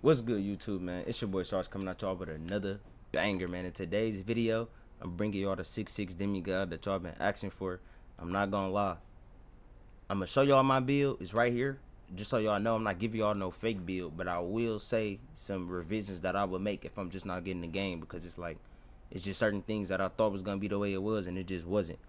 What's good, YouTube, man? It's your boy Sarge coming at y'all with another banger, man. In today's video, I'm bringing y'all the 6'6 demigod that y'all been asking for. I'm not gonna lie. I'm gonna show y'all my build. It's right here. Just so y'all know, I'm not giving y'all no fake build, but I will say some revisions that I would make if I'm just not getting the game, because it's just certain things that I thought was gonna be the way it was, and it just wasn't.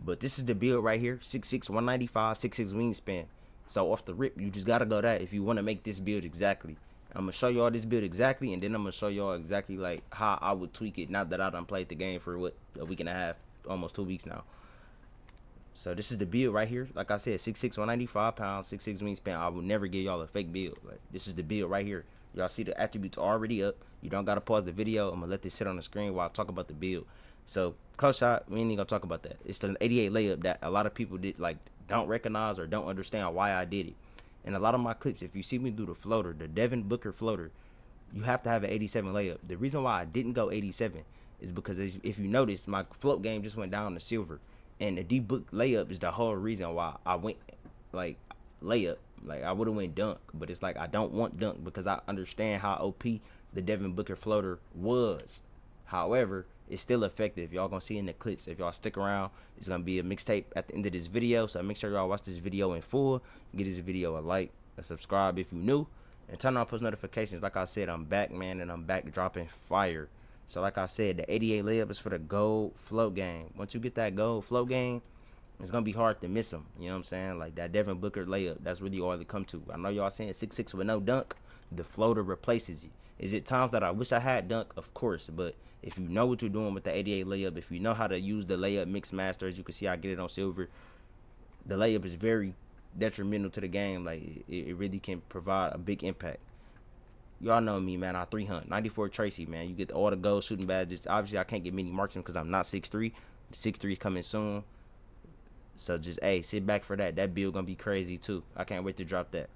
But this is the build right here: 6'6", 195, 6'6 wingspan. So off the rip, you just gotta go that if you want to make this build exactly. I'm gonna show y'all this build exactly, and then I'm gonna show y'all exactly like how I would tweak it. Now that I done played the game for what, a week and a half, almost 2 weeks now. So this is the build right here. Like I said, 6'6", 195 pounds, 6'6 wingspan. I will never give y'all a fake build. Like, this is the build right here. Y'all see the attributes already up. You don't gotta pause the video. I'm gonna let this sit on the screen while I talk about the build. So close shot, we ain't even gonna talk about that. It's the 88 layup that a lot of people don't recognize or don't understand why I did it. And a lot of my clips, if you see me do the floater, the Devin Booker floater, you have to have an 87 layup. The reason why I didn't go 87 is because if you notice, my float game just went down to silver, and the D-book layup is the whole reason why I went like layup. Like, I would have went dunk, but it's like I don't want dunk because I understand how OP the Devin Booker floater was. However, it's still effective. Y'all gonna see in the clips. If y'all stick around, it's gonna be a mixtape at the end of this video. So make sure y'all watch this video in full. Give this video a like, a subscribe if you new, and turn on post notifications. Like I said, I'm back, man, and I'm back dropping fire. So like I said, the 88 layup is for the gold float game. Once you get that gold float game, it's gonna be hard to miss them. You know what I'm saying? Like that Devin Booker layup, that's really all they come to. I know y'all saying 6'6 with no dunk. The floater replaces you. Is it times that I wish I had dunk? Of course, but if you know what you're doing with the 88 layup, if you know how to use the layup mix master, as you can see, I get it on silver. The layup is very detrimental to the game. Like, it really can provide a big impact. Y'all know me, man. I 300 94 Tracy, man. You get all the gold shooting badges. Obviously, I can't get many marksmen because I'm not 6'3". 6'3 is coming soon. So just, hey, sit back for that. That build gonna be crazy too. I can't wait to drop that.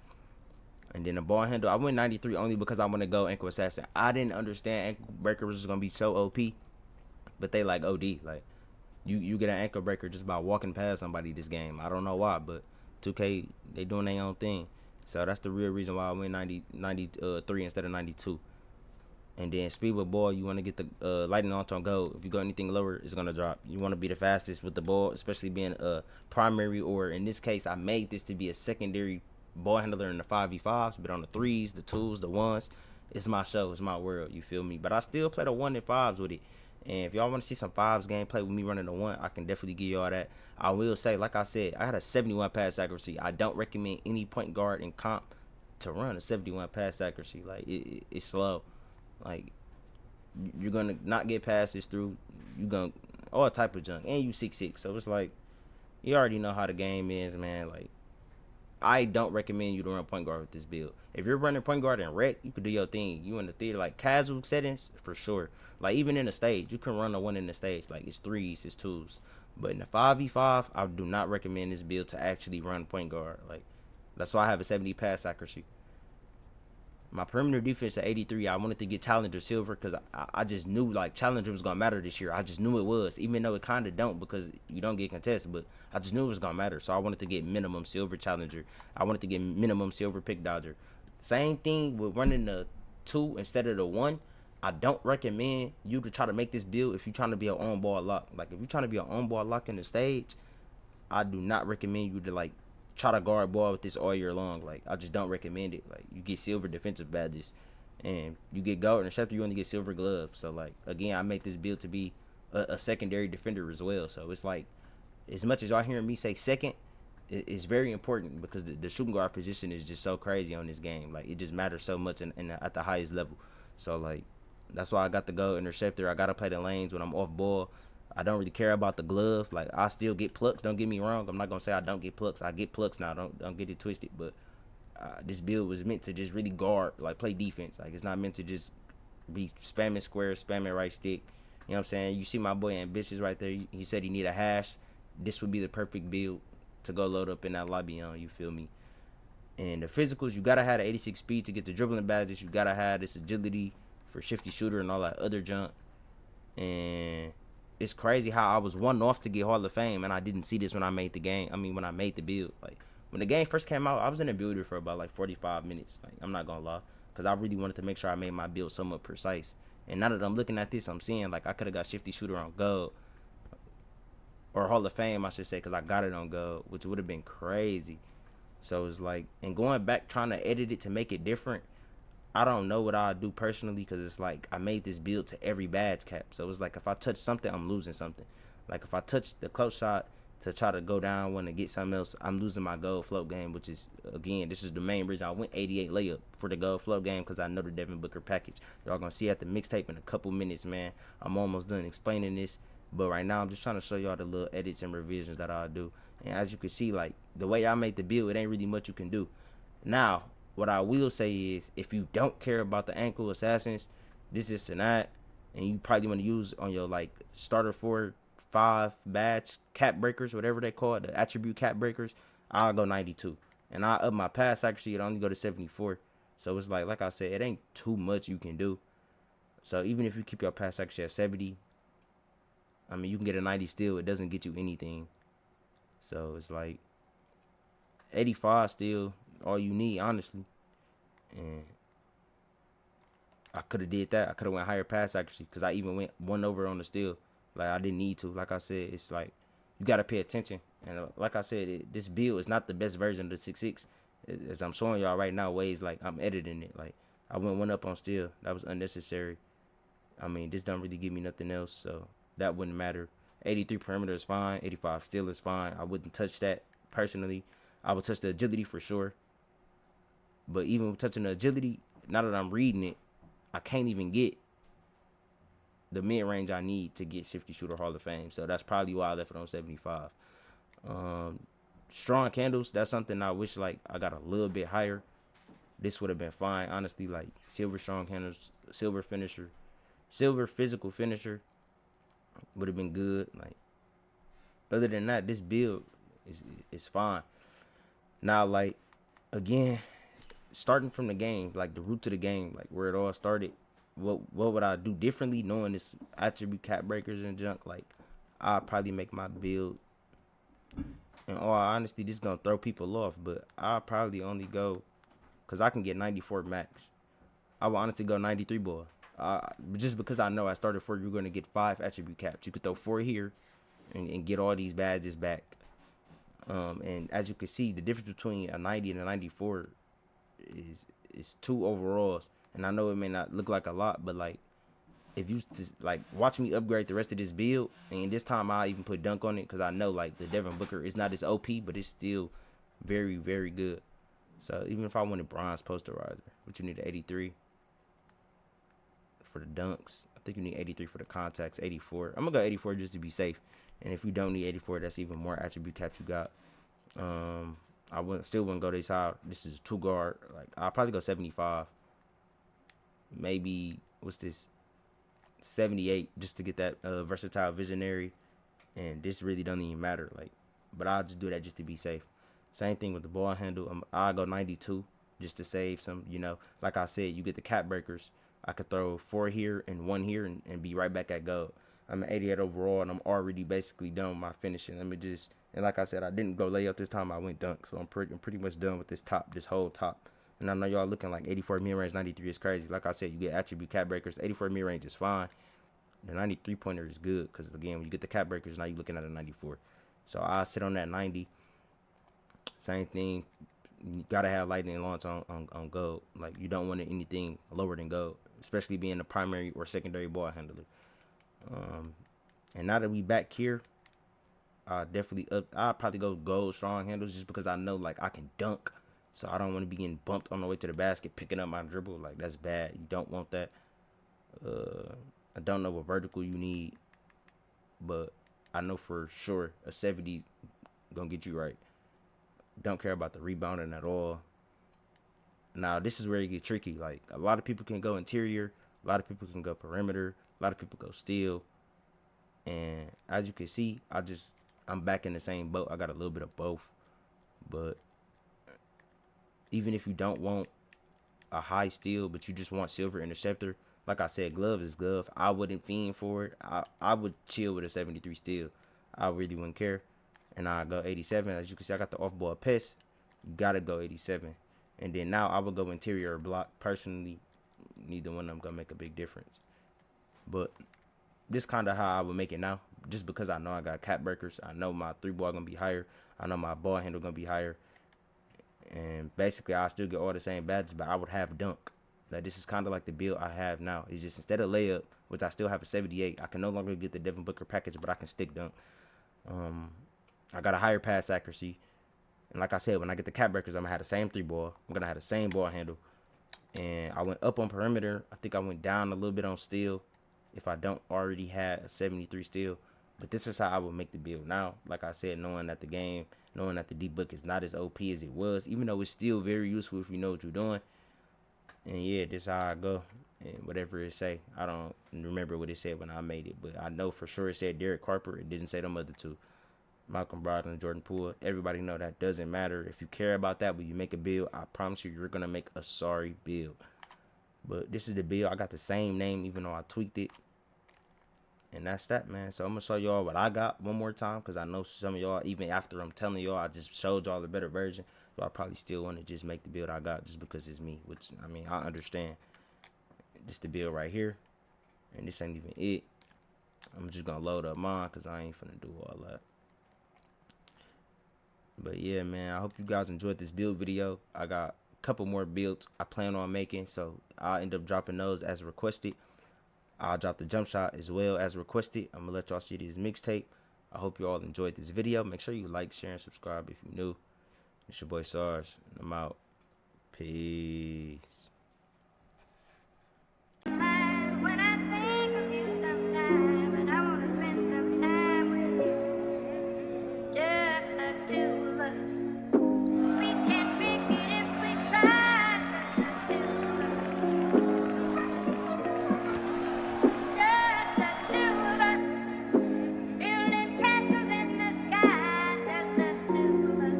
And then the ball handle, I went 93 only because I want to go ankle assassin. I didn't understand ankle breaker was just gonna be so OP, but they like OD. Like, you get an ankle breaker just by walking past somebody this game. I don't know why, but 2K, they doing their own thing. So that's the real reason why I went 93 instead of 92. And then speed with ball, you want to get the lightning launch on go. If you go anything lower, it's gonna drop. You want to be the fastest with the ball, especially being a primary, or in this case, I made this to be a secondary ball handler in the 5v5s, but on the threes, the twos, the ones, it's my show, it's my world. You feel me? But I still play the 1 and 5s with it. And if y'all want to see some 5s gameplay with me running the 1, I can definitely give y'all that. I will say, like I said, I had a 71 pass accuracy. I don't recommend any point guard in comp to run a 71 pass accuracy. Like, it's slow. Like, you're gonna not get passes through. You gonna all type of junk, and you 6'6", so it's like you already know how the game is, man. Like, I don't recommend you to run point guard with this build. If you're running point guard and rec, you can do your thing. You in the theater, like casual settings, for sure. Like, even in the stage, you can run the 1 in the stage. Like, it's threes, it's twos. But in the 5v5, I do not recommend this build to actually run point guard. Like, that's why I have a 70 pass accuracy. My perimeter defense at 83. I wanted to get Challenger silver because I just knew, like, Challenger was gonna matter this year. I just knew it was, even though it kind of don't because you don't get contested. But I just knew it was gonna matter, so I wanted to get minimum silver Challenger. I wanted to get minimum silver pick dodger. Same thing with running the 2 instead of the 1. I don't recommend you to try to make this build if you're trying to be an on ball lock. Like, if you're trying to be an on ball lock in the stage, I do not recommend you to, like, try to guard ball with this all year long. Like, I just don't recommend it. Like, you get silver defensive badges, and you get gold interceptor, you only get silver gloves. So, like, again, I make this build to be a secondary defender as well. So it's like, as much as y'all hearing me say second, it's very important because the shooting guard position is just so crazy on this game. Like, it just matters so much at the highest level. So, like, that's why I got the gold interceptor. I gotta play the lanes when I'm off ball. I don't really care about the glove. Like, I still get plucks. Don't get me wrong. I'm not gonna say I don't get plucks. I get plucks now. Don't get it twisted. But this build was meant to just really guard, like, play defense. Like, it's not meant to just be spamming squares, spamming right stick. You know what I'm saying? You see my boy Ambitious right there. He said he need a hash. This would be the perfect build to go load up in that lobby on. You feel me? And the physicals, you gotta have the 86 speed to get the dribbling badges. You gotta have this agility for shifty shooter and all that other junk. And it's crazy how I was 1 off to get Hall of Fame, and I didn't see this when I made the game. I mean, when I made the build. Like, when the game first came out, I was in the builder for about like 45 minutes. Like, I'm not gonna lie, because I really wanted to make sure I made my build somewhat precise. And now that I'm looking at this, I'm seeing like I could have got Shifty Shooter on gold, or Hall of Fame, I should say, because I got it on gold, which would have been crazy. So it's like, and going back trying to edit it to make it different, I don't know what I'll do personally, because it's like I made this build to every badge cap. So it's like if I touch something, I'm losing something. Like if I touch the close shot to try to go down one to get something else, I'm losing my gold float game, which is, again, this is the main reason I went 88 layup for the gold float game, because I know the Devin Booker package. Y'all gonna see at the mixtape in a couple minutes, man. I'm almost done explaining this, but right now I'm just trying to show y'all the little edits and revisions that I do. And as you can see, like the way I make the build, it ain't really much you can do. Now, what I will say is, if you don't care about the ankle assassins, this is and that, and you probably want to use on your like starter 4-5 badge cap breakers, whatever they call it, the attribute cap breakers, I'll go 92. And I up my pass accuracy, it only go to 74. So it's like I said, it ain't too much you can do. So even if you keep your pass accuracy at 70, I mean, you can get a 90 still. It doesn't get you anything. So it's like 85 still all you need, honestly. And I could have did that. I could have went higher pass accuracy, because I even went 1 over on the steal. Like I didn't need to. Like I said, it's like you gotta pay attention. And like I said, this build is not the best version of the 6-6. As I'm showing y'all right now, ways like I'm editing it. Like I went 1 up on steal. That was unnecessary. I mean, this don't really give me nothing else, so that wouldn't matter. 83 perimeter is fine. 85 steal is fine. I wouldn't touch that personally. I would touch the agility for sure. But even touching the agility, now that I'm reading it, I can't even get the mid-range I need to get Shifty Shooter Hall of Fame. So that's probably why I left it on 75. Strong candles, that's something I wish like I got a little bit higher. This would have been fine, honestly. Like silver strong candles, silver finisher, silver physical finisher would have been good. Like other than that, this build is fine. Now, like again, starting from the game, like the root to the game, like where it all started, what would I do differently, knowing this attribute cap breakers and junk? Like I'll probably make my build, in all honesty, this is gonna throw people off, but I'll probably only go, because I can get 94 max. I will honestly go 93 ball. Just because I know I started 4, you're gonna get 5 attribute caps. You could throw 4 here and get all these badges back. And as you can see, the difference between a 90 and a 94 is 2 overalls. And I know it may not look like a lot, but like if you just like watch me upgrade the rest of this build, and this time I even put dunk on it, because I know like the Devin Booker is not as OP, but it's still very, very good. So even if I wanted bronze posterizer, which you need an 83 for the dunks, I think you need 83 for the contacts, 84. I'm gonna go 84 just to be safe. And if you don't need 84, that's even more attribute caps you got. I still wouldn't go this high. This is a 2 guard. Like I'll probably go 75. Maybe what's this? 78, just to get that versatile visionary. And this really doesn't even matter. Like, but I'll just do that just to be safe. Same thing with the ball handle. I'll go 92 just to save some. You know, like I said, you get the cap breakers. I could throw 4 here and 1 here and be right back at gold. I'm an 88 overall, and I'm already basically done with my finishing. And like I said, I didn't go layup this time. I went dunk, so I'm pretty much done with this whole top. And I know y'all looking like 84 mid-range, 93 is crazy. Like I said, you get attribute cap breakers. 84 mid-range is fine. The 93 pointer is good, because again, when you get the cap breakers, now you're looking at a 94. So I'll sit on that 90. Same thing. You gotta have lightning launch on gold. Like you don't want anything lower than gold, especially being a primary or secondary ball handler. And now that we back here, I'll probably go gold strong handles, just because I know like I can dunk, so I don't want to be getting bumped on the way to the basket, picking up my dribble. Like that's bad. You don't want that. I don't know what vertical you need, but I know for sure a 70 gonna get you right. Don't care about the rebounding at all. Now this is where it get tricky. Like a lot of people can go interior, a lot of people can go perimeter, a lot of people go steal. And as you can see, I'm back in the same boat. I got a little bit of both. But even if you don't want a high steal, but you just want silver interceptor, like I said, glove is glove. I wouldn't fiend for it. I would chill with a 73 steal. I really wouldn't care. And I go 87. As you can see, I got the off-ball pass. You got to go 87. And then now I would go interior or block. Personally, neither one of them gonna make a big difference. But this kind of how I would make it now, just because I know I got cap breakers. I know my 3-ball gonna be higher. I know my ball handle gonna be higher. And basically, I still get all the same badges, but I would have dunk. Like, this is kind of like the build I have now. It's just instead of layup, which I still have a 78, I can no longer get the Devin Booker package, but I can stick dunk. I got a higher pass accuracy. And like I said, when I get the cap breakers, I'm going to have the same 3-ball. I'm going to have the same ball handle. And I went up on perimeter. I think I went down a little bit on steal if I don't already have a 73 steal. But this is how I would make the build now. Like I said, knowing that the game, knowing that the D-book is not as OP as it was, even though it's still very useful if you know what you're doing. And yeah, this is how I go. And whatever it say, I don't remember what it said when I made it, but I know for sure it said Derek Harper. It didn't say them other two, Malcolm Brogdon and Jordan Poole. Everybody know that doesn't matter. If you care about that when you make a build, I promise you, you're gonna make a sorry build. But this is the build. I got the same name even though I tweaked it. And that's that, man. So I'm gonna show y'all what I got one more time, because I know some of y'all, even after I'm telling y'all I just showed y'all the better version, y'all probably still want to just make the build I got just because it's me, which I mean, I understand. This the build right here, and this ain't even it. I'm just gonna load up mine because I ain't finna do all that. But yeah, man, I hope you guys enjoyed this build video. I got a couple more builds I plan on making, so I'll end up dropping those as requested. I'll drop the jump shot as well as requested. I'm gonna let y'all see this mixtape. I hope you all enjoyed this video. Make sure you like, share, and subscribe if you're new. It's your boy Sarge, and I'm out. Peace. When I think of you sometime, and I wanna spend some time with you, just the two of us. We can make it if we try, just the two of us. Building castles in the sky, just the two of us.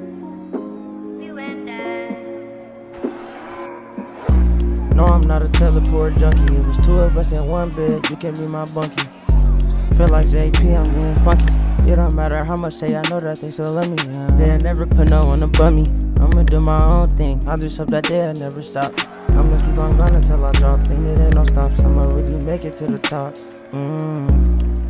You and I. No, I'm not a teleport junkie. It was 2 of us in one bed. You can be my bunkie. Feel like JP, I'm getting funky. It don't matter how much say I know that they still love me. They'll never put no one above me. I'ma do my own thing. I just hope that they'll never stop. I'ma keep on grinding till I drop. Think it ain't no stops. I'ma really make it to the top.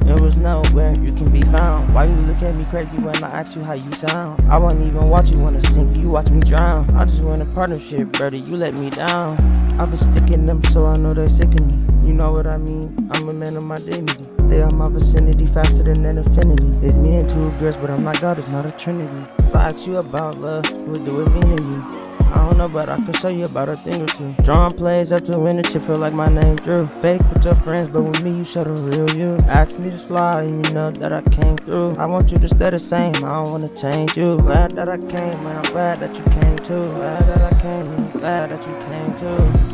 There was nowhere you can be found. Why you look at me crazy when I ask you how you sound? I won't even watch you wanna sink, you watch me drown. I just want a partnership, brother, you let me down. I've been sticking them so I know they're sick of me. You know what I mean? I'm a man of my dignity. They are my vicinity faster than an infinity. It's me and 2 girls, but I'm not God, it's not a trinity. If I ask you about love, we'll do it being you. I don't know, but I can show you about a thing or two. Drawing plays up to win the chip, feel like my name Drew. Fake with your friends, but with me you show the real you. Ask me to slide, and you know that I came through. I want you to stay the same, I don't wanna change you. Glad that I came, man, I'm glad that you came too. Glad that I came, and I'm glad that you came too.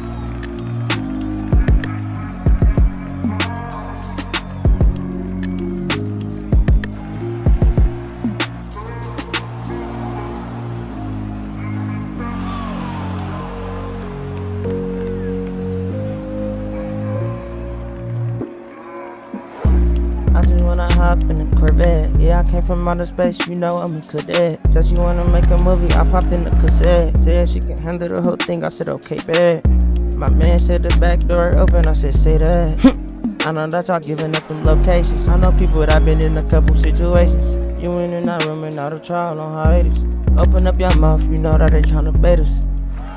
Hop in the Corvette. Yeah, I came from outer space, you know I'm a cadet. Said she wanna make a movie, I popped in the cassette. Said she can handle the whole thing, I said okay, bet. My man said the back door open, I said say that. I know that y'all giving up them locations. I know people that I've been in a couple situations. You in that room and out of trial on hiatus. Open up your mouth, you know that they tryna bait us.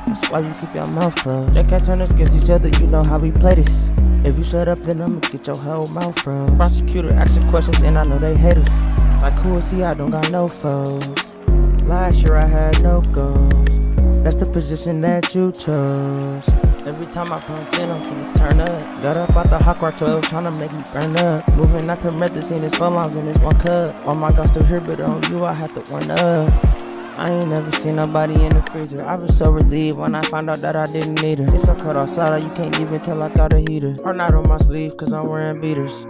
That's why you keep your mouth closed. They can't turn us against each other, you know how we play this. If you shut up, then I'ma get your whole mouth froze. Prosecutor asking questions, and I know they hate us. Like who is he? I don't got no foes. Last year I had no goals. That's the position that you chose. Every time I punch in, I'm finna turn up. Got up out the hot car 12, tryna make me burn up. Moving like promethazine, it's 4 lines in this 1 cup. All my guys still here, but on you I had to 1 up. I ain't never seen nobody in the freezer. I was so relieved when I found out that I didn't need her. It's so cold outside, you can't even tell I got a heater. Heart not on my sleeve, cause I'm wearing beaters.